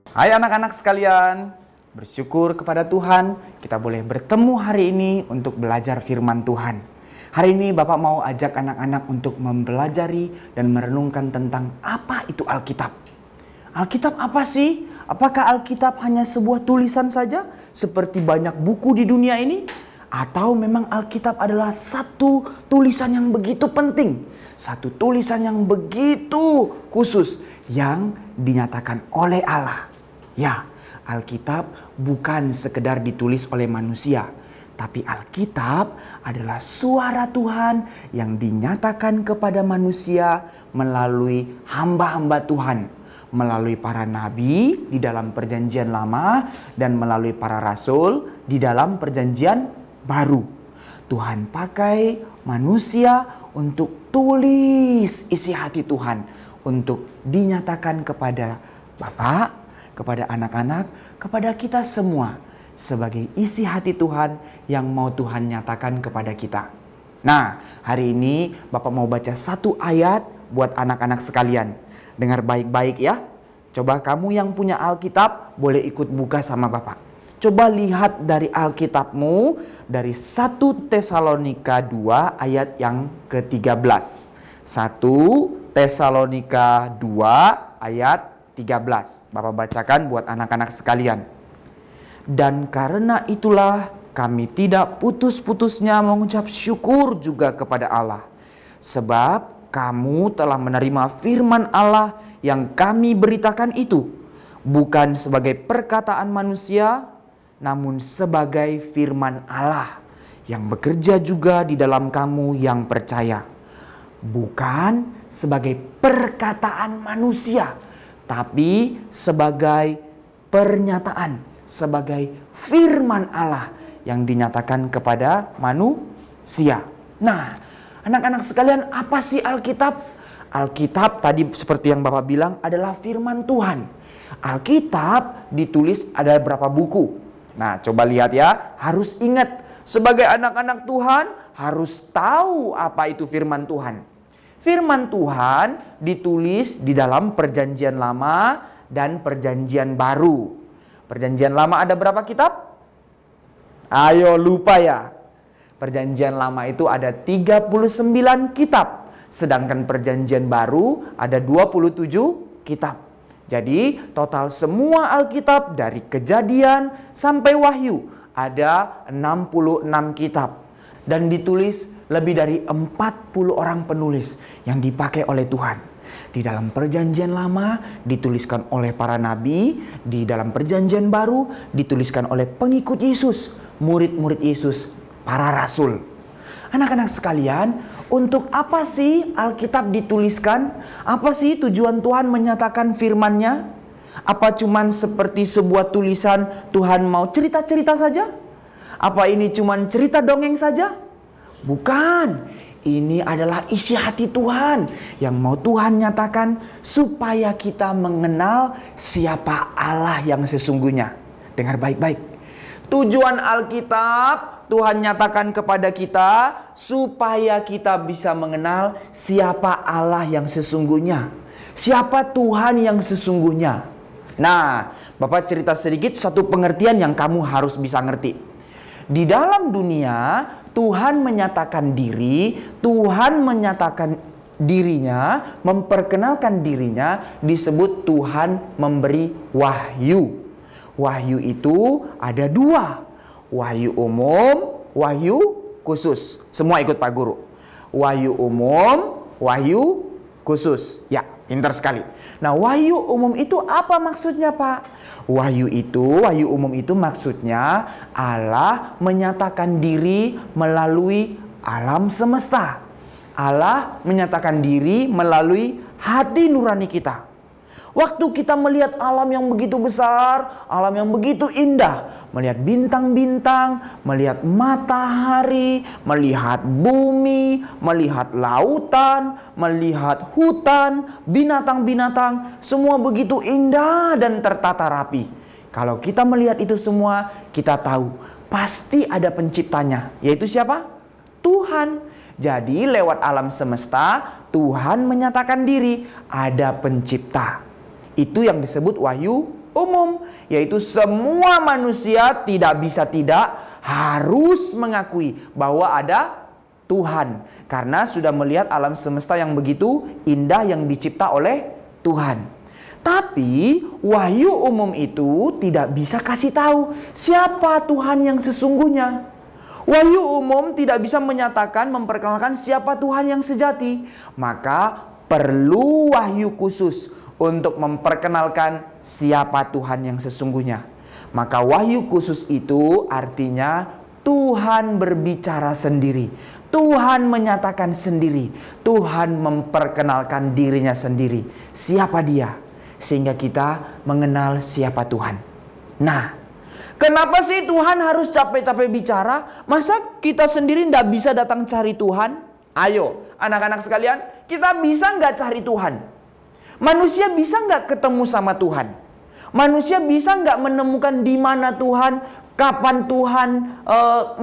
Hai anak-anak sekalian, bersyukur kepada Tuhan kita boleh bertemu hari ini untuk belajar firman Tuhan. Hari ini Bapak mau ajak anak-anak untuk mempelajari dan merenungkan tentang apa itu Alkitab. Alkitab apa sih? Apakah Alkitab hanya sebuah tulisan saja seperti banyak buku di dunia ini? Atau memang Alkitab adalah satu tulisan yang begitu penting, satu tulisan yang begitu khusus yang dinyatakan oleh Allah? Ya, Alkitab bukan sekedar ditulis oleh manusia, tapi Alkitab adalah suara Tuhan yang dinyatakan kepada manusia melalui hamba-hamba Tuhan, melalui para nabi di dalam perjanjian lama dan melalui para rasul di dalam perjanjian baru. Tuhan pakai manusia untuk tulis isi hati Tuhan, untuk dinyatakan kepada Bapak, kepada anak-anak, kepada kita semua sebagai isi hati Tuhan yang mau Tuhan nyatakan kepada kita. Nah, hari ini Bapak mau baca satu ayat buat anak-anak sekalian. Dengar baik-baik ya. Coba kamu yang punya Alkitab boleh ikut buka sama Bapak. Coba lihat dari Alkitabmu dari 1 Tesalonika 2 ayat yang ke-13. 1 Tesalonika 2 ayat 13. Bapak bacakan buat anak-anak sekalian. Dan karena itulah kami tidak putus-putusnya mengucap syukur juga kepada Allah. Sebab kamu telah menerima firman Allah yang kami beritakan itu. Bukan sebagai perkataan manusia, namun sebagai firman Allah yang bekerja juga di dalam kamu yang percaya. Bukan sebagai perkataan manusia, tapi sebagai pernyataan, sebagai firman Allah yang dinyatakan kepada manusia. Nah, anak-anak sekalian, apa sih Alkitab? Alkitab tadi seperti yang Bapak bilang adalah firman Tuhan. Alkitab ditulis ada berapa buku? Nah, coba lihat ya, harus ingat sebagai anak-anak Tuhan harus tahu apa itu firman Tuhan. Firman Tuhan ditulis di dalam perjanjian lama dan perjanjian baru. Perjanjian lama ada berapa kitab? Ayo lupa ya. Perjanjian lama itu ada 39 kitab. Sedangkan perjanjian baru ada 27 kitab. Jadi total semua Alkitab dari Kejadian sampai Wahyu ada 66 kitab. Dan ditulis lebih dari 40 orang penulis yang dipakai oleh Tuhan. Di dalam perjanjian lama dituliskan oleh para nabi, di dalam perjanjian baru dituliskan oleh pengikut Yesus, murid-murid Yesus, para rasul. Anak-anak sekalian, untuk apa sih Alkitab dituliskan? Apa sih tujuan Tuhan menyatakan firman-Nya? Apa cuman seperti sebuah tulisan Tuhan mau cerita-cerita saja? Apa ini cuman cerita dongeng saja? Bukan. Ini adalah isi hati Tuhan yang mau Tuhan nyatakan supaya kita mengenal siapa Allah yang sesungguhnya. Dengar baik-baik. Tujuan Alkitab Tuhan nyatakan kepada kita supaya kita bisa mengenal siapa Allah yang sesungguhnya. Siapa Tuhan yang sesungguhnya. Nah, Bapak cerita sedikit satu pengertian yang kamu harus bisa ngerti. Di dalam dunia, Tuhan menyatakan diri, Tuhan menyatakan dirinya, memperkenalkan dirinya, disebut Tuhan memberi wahyu. Wahyu itu ada dua. Wahyu umum, wahyu khusus. Semua ikut Pak Guru. Wahyu umum, wahyu khusus. Ya, pintar sekali. Nah, wahyu umum itu apa maksudnya, Pak? Wahyu umum itu maksudnya Allah menyatakan diri melalui alam semesta. Allah menyatakan diri melalui hati nurani kita. Waktu kita melihat alam yang begitu besar, alam yang begitu indah, melihat bintang-bintang, melihat matahari, melihat bumi, melihat lautan, melihat hutan, binatang-binatang, semua begitu indah dan tertata rapi. Kalau kita melihat itu semua, kita tahu pasti ada penciptanya, yaitu siapa? Tuhan. Jadi lewat alam semesta, Tuhan menyatakan diri, ada pencipta. Itu yang disebut wahyu umum, yaitu semua manusia tidak bisa tidak harus mengakui bahwa ada Tuhan, karena sudah melihat alam semesta yang begitu indah yang dicipta oleh Tuhan. Tapi wahyu umum itu tidak bisa kasih tahu siapa Tuhan yang sesungguhnya. Wahyu umum tidak bisa menyatakan, memperkenalkan siapa Tuhan yang sejati. Maka perlu wahyu khusus untuk memperkenalkan siapa Tuhan yang sesungguhnya. Maka wahyu khusus itu artinya Tuhan berbicara sendiri. Tuhan menyatakan sendiri. Tuhan memperkenalkan dirinya sendiri. Siapa dia? Sehingga kita mengenal siapa Tuhan. Nah, kenapa sih Tuhan harus capek-capek bicara? Masa kita sendiri tidak bisa datang cari Tuhan? Ayo, anak-anak sekalian, kita bisa nggak cari Tuhan? Manusia bisa nggak ketemu sama Tuhan? Manusia bisa nggak menemukan di mana Tuhan, kapan Tuhan,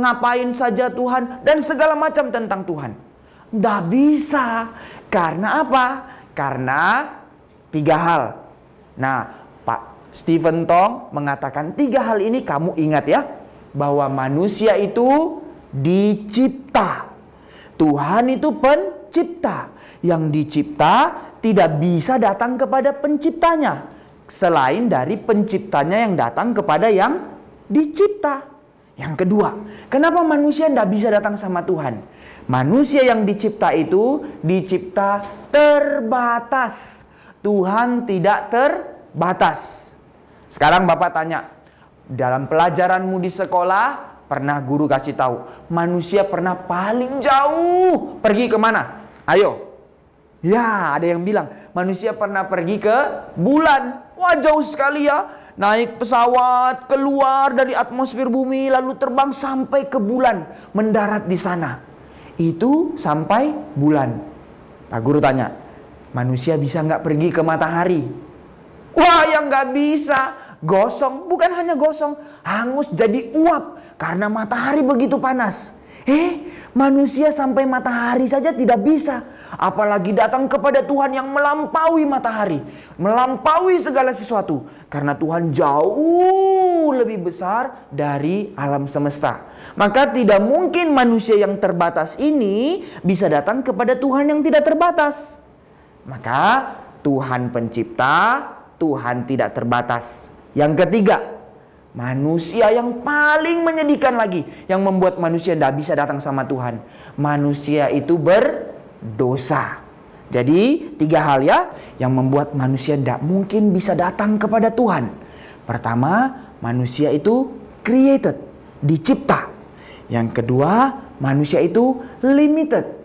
ngapain saja Tuhan, dan segala macam tentang Tuhan? Nggak bisa. Karena apa? Karena 3 hal. Nah, Pak Stephen Tong mengatakan 3 hal ini kamu ingat ya. Bahwa manusia itu dicipta. Tuhan itu pencipta. Yang dicipta tidak bisa datang kepada penciptanya, selain dari penciptanya yang datang kepada yang dicipta. Yang kedua, kenapa manusia tidak bisa datang sama Tuhan? Manusia yang dicipta itu dicipta terbatas. Tuhan tidak terbatas. Sekarang Bapak tanya, dalam pelajaranmu di sekolah, pernah guru kasih tahu, manusia pernah paling jauh pergi kemana? Ayo. Ya, ada yang bilang, manusia pernah pergi ke bulan. Wah, jauh sekali ya. Naik pesawat, keluar dari atmosfer bumi, lalu terbang sampai ke bulan. Mendarat di sana. Itu sampai bulan. Pak guru tanya, manusia bisa nggak pergi ke matahari? Wah, yang nggak bisa. Gosong, bukan hanya gosong, hangus jadi uap karena matahari begitu panas. Manusia sampai matahari saja tidak bisa, apalagi datang kepada Tuhan yang melampaui matahari, melampaui segala sesuatu, karena Tuhan jauh lebih besar dari alam semesta. Maka tidak mungkin manusia yang terbatas ini bisa datang kepada Tuhan yang tidak terbatas. Maka Tuhan pencipta, Tuhan tidak terbatas. Yang ketiga, manusia yang paling menyedihkan lagi, yang membuat manusia tidak bisa datang sama Tuhan. Manusia itu berdosa. Jadi 3 hal ya, yang membuat manusia tidak mungkin bisa datang kepada Tuhan. Pertama, manusia itu created, dicipta. Yang kedua, manusia itu limited,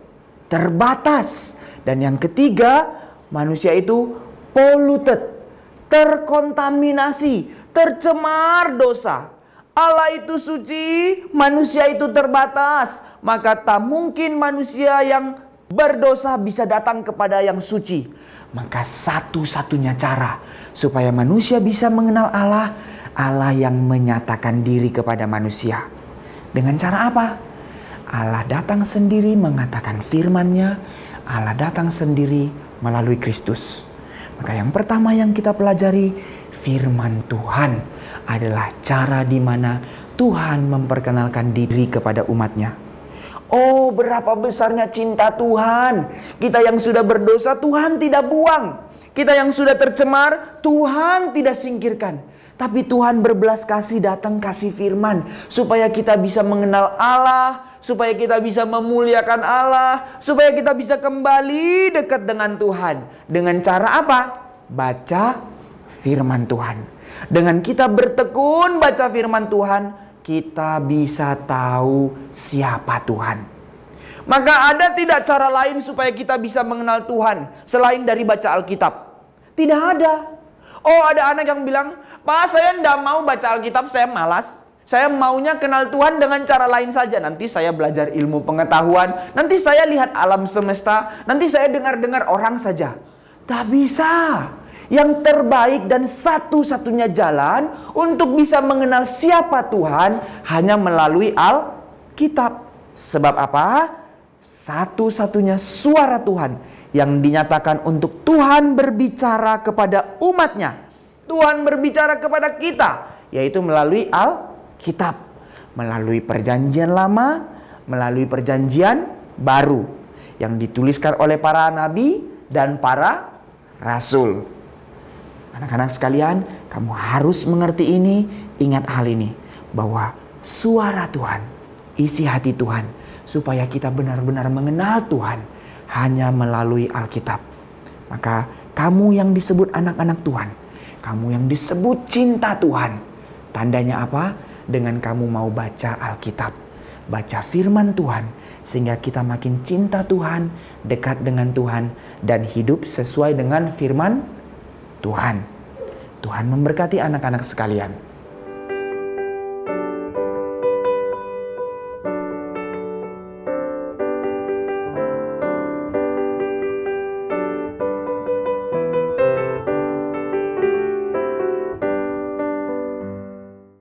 terbatas. Dan yang ketiga, manusia itu polluted, terkontaminasi, tercemar dosa. Allah itu suci, manusia itu terbatas. Maka tak mungkin manusia yang berdosa bisa datang kepada yang suci. Maka satu-satunya cara supaya manusia bisa mengenal Allah, Allah yang menyatakan diri kepada manusia. Dengan cara apa? Allah datang sendiri mengatakan firman-Nya. Allah datang sendiri melalui Kristus. Maka yang pertama yang kita pelajari, firman Tuhan adalah cara di mana Tuhan memperkenalkan diri kepada umatnya. Oh, berapa besarnya cinta Tuhan. Kita yang sudah berdosa, Tuhan tidak buang. Kita yang sudah tercemar, Tuhan tidak singkirkan. Tapi Tuhan berbelas kasih datang kasih firman, supaya kita bisa mengenal Allah, supaya kita bisa memuliakan Allah, supaya kita bisa kembali dekat dengan Tuhan. Dengan cara apa? Baca firman Tuhan. Dengan kita bertekun baca firman Tuhan, kita bisa tahu siapa Tuhan. Maka ada tidak cara lain supaya kita bisa mengenal Tuhan selain dari baca Alkitab? Tidak ada. Oh, ada anak yang bilang, Pak, saya tidak mau baca Alkitab, saya malas. Saya maunya kenal Tuhan dengan cara lain saja. Nanti saya belajar ilmu pengetahuan, nanti saya lihat alam semesta, nanti saya dengar-dengar orang saja. Tak bisa. Yang terbaik dan satu-satunya jalan untuk bisa mengenal siapa Tuhan hanya melalui Alkitab. Sebab apa? Satu-satunya suara Tuhan yang dinyatakan untuk Tuhan berbicara kepada umatnya. Tuhan berbicara kepada kita, yaitu melalui Alkitab, melalui perjanjian lama, melalui perjanjian baru, yang dituliskan oleh para nabi dan para rasul. Anak-anak sekalian, kamu harus mengerti ini, ingat hal ini, bahwa suara Tuhan, isi hati Tuhan, supaya kita benar-benar mengenal Tuhan hanya melalui Alkitab. Maka kamu yang disebut anak-anak Tuhan, kamu yang disebut cinta Tuhan, tandanya apa? Dengan kamu mau baca Alkitab, baca firman Tuhan, sehingga kita makin cinta Tuhan, dekat dengan Tuhan, dan hidup sesuai dengan firman Tuhan. Tuhan memberkati anak-anak sekalian.